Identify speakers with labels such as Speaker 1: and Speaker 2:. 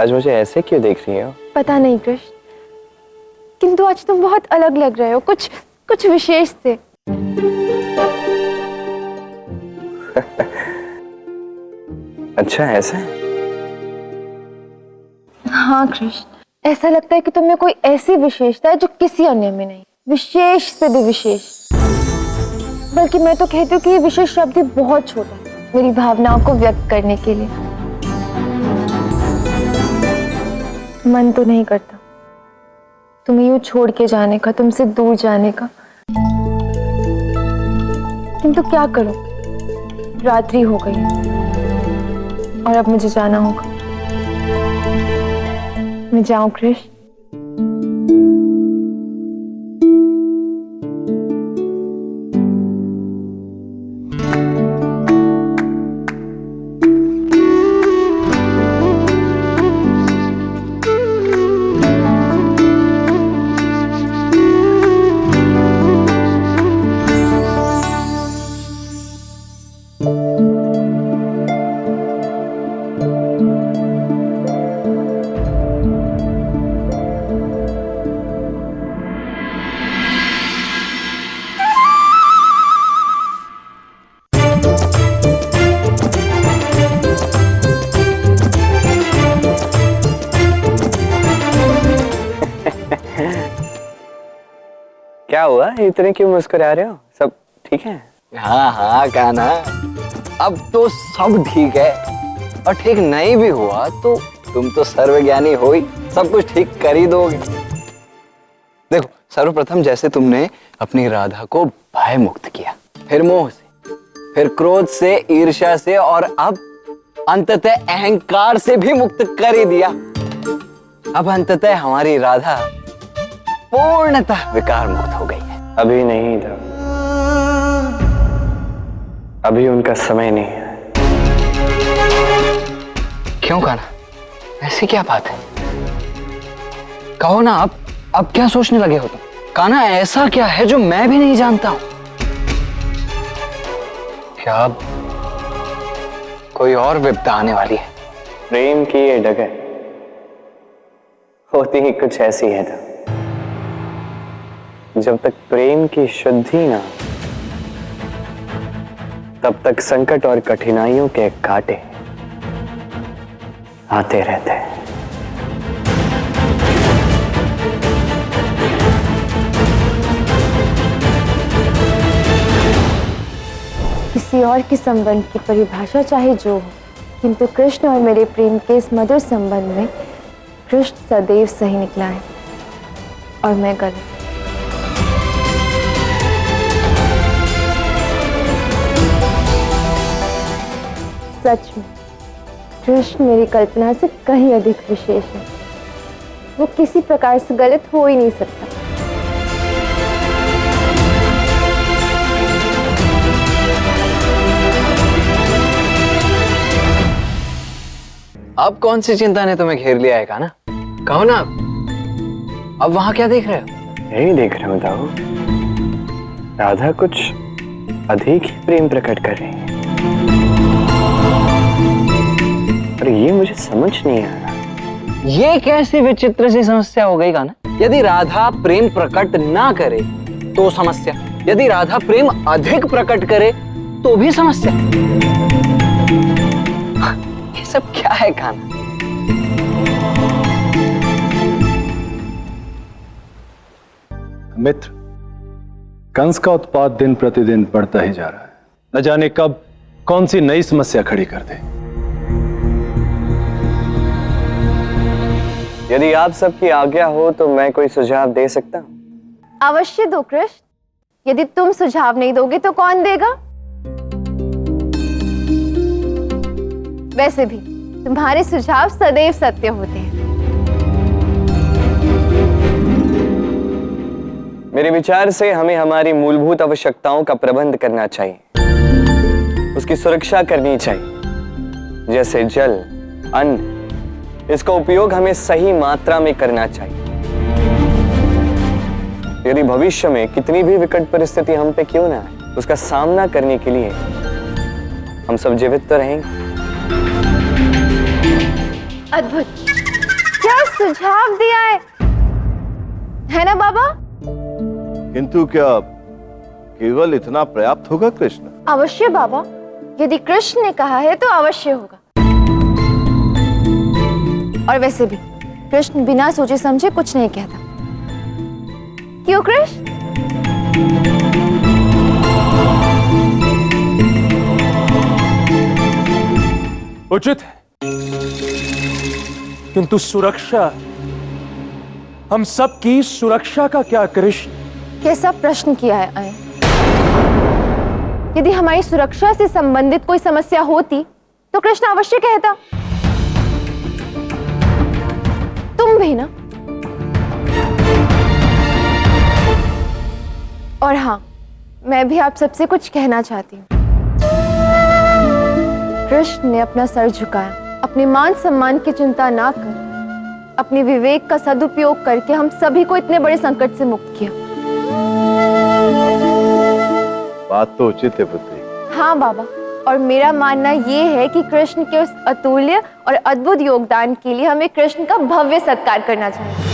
Speaker 1: आज मुझे ऐसे क्यों देख रही हो?
Speaker 2: पता नहीं कृष्ण, किंतु आज तुम बहुत अलग लग रहे हो, कुछ कुछ विशेष से।
Speaker 1: अच्छा ऐसा है?
Speaker 2: हाँ कृष्ण, ऐसा लगता है कि तुम में कोई ऐसी विशेषता है जो किसी अन्य में नहीं, विशेष से भी विशेष। बल्कि मैं तो कहती हूँ कि ये विशेष शब्द ही बहुत छोटा है मेरी भावनाओं को व्यक्त करने के लिए। मन तो नहीं करता तुम्हें यूं छोड़ के जाने का, तुमसे दूर जाने का, किंतु क्या करूं, रात्रि हो गई और अब मुझे जाना होगा। मैं जाऊं कृष्ण?
Speaker 1: क्या हुआ, इतने क्यों मुस्कुरा रहे हो? सब ठीक है?
Speaker 3: हाँ हाँ कान्हा, अब तो सब ठीक है। और ठीक नहीं भी हुआ तो तुम तो सर्वज्ञानी हो ही, सब कुछ ठीक कर ही दोगे। देखो, सर्वप्रथम जैसे तुमने अपनी राधा को भय मुक्त किया, फिर मोह से, फिर क्रोध से, ईर्ष्या से, और अब अंततः अहंकार से भी मुक्त कर ही दिया। अब अंततः हमारी राधा पूर्णतः विकार मुक्त हो गई है।
Speaker 1: अभी नहीं था, अभी उनका समय नहीं है।
Speaker 3: क्यों कान्हा, ऐसी क्या बात है? कहो ना, अब क्या सोचने लगे हो तुम? कान्हा, ऐसा क्या है जो मैं भी नहीं जानता हूं? क्या अब कोई और विपदा आने वाली है?
Speaker 1: प्रेम की ये डगर होती ही कुछ ऐसी है था। जब तक प्रेम की शुद्धि ना, तब तक संकट और कठिनाइयों के कांटे आते रहते हैं।
Speaker 2: किसी और के संबंध की परिभाषा चाहे जो हो, किंतु कृष्ण और मेरे प्रेम के इस मधुर संबंध में कृष्ण सदैव सही निकला है और मैं गलत। सच में कृष्ण मेरी कल्पना से कहीं अधिक विशेष है। वो किसी प्रकार से गलत हो ही नहीं सकता।
Speaker 3: अब कौन सी चिंता ने तुम्हें घेर लिया है कान्हा? कहो ना, अब वहां क्या देख रहे हो?
Speaker 1: यही देख रहा हूं दाऊ, राधा कुछ अधिक ही प्रेम प्रकट कर रही है। और ये मुझे समझ नहीं आ रहा।
Speaker 3: ये कैसी विचित्र सी समस्या हो गई कान्हा? यदि राधा प्रेम प्रकट ना करे तो समस्या, यदि राधा प्रेम अधिक प्रकट करे तो भी समस्या। ये सब क्या है कान्हा?
Speaker 4: मित्र, कंस का उत्पात दिन प्रतिदिन बढ़ता ही जा रहा है। न जाने कब कौन सी नई समस्या खड़ी कर दे।
Speaker 1: यदि आप सबकी आज्ञा हो तो मैं कोई सुझाव दे सकता हूं।
Speaker 2: अवश्य दो कृष्ण, यदि तुम सुझाव नहीं दोगे तो कौन देगा? वैसे भी तुम्हारे सुझाव सदैव सत्य होते हैं।
Speaker 1: मेरे विचार से हमें हमारी मूलभूत आवश्यकताओं का प्रबंध करना चाहिए, उसकी सुरक्षा करनी चाहिए। जैसे जल, अन्न, इसका उपयोग हमें सही मात्रा में करना चाहिए। यदि भविष्य में कितनी भी विकट परिस्थिति हम पे क्यों ना आए, उसका सामना करने के लिए हम सब जीवित तो रहेंगे।
Speaker 2: अद्भुत। सुझाव दिया है ना बाबा?
Speaker 5: किंतु क्या केवल इतना पर्याप्त होगा कृष्ण?
Speaker 2: अवश्य बाबा, यदि कृष्ण ने कहा है तो अवश्य होगा। और वैसे भी कृष्ण बिना सोचे समझे कुछ नहीं कहता, क्यों कृष्ण?
Speaker 6: उचित है, किंतु सुरक्षा, हम सबकी सुरक्षा का क्या कृष्ण?
Speaker 2: कैसा प्रश्न किया है आए? यदि हमारी सुरक्षा से संबंधित कोई समस्या होती तो कृष्ण अवश्य कहता। तुम भी ना? और हाँ, मैं भी आप सबसे कुछ कहना चाहती हूँ। कृष्ण ने अपना सर झुकाया, अपने मान सम्मान की चिंता ना कर अपने विवेक का सदुपयोग करके हम सभी को इतने बड़े संकट से मुक्त किया।
Speaker 5: बात तो उचित है पुत्री।
Speaker 2: हाँ बाबा, और मेरा मानना ये है कि कृष्ण के उस अतुल्य और अद्भुत योगदान के लिए हमें कृष्ण का भव्य सत्कार करना चाहिए।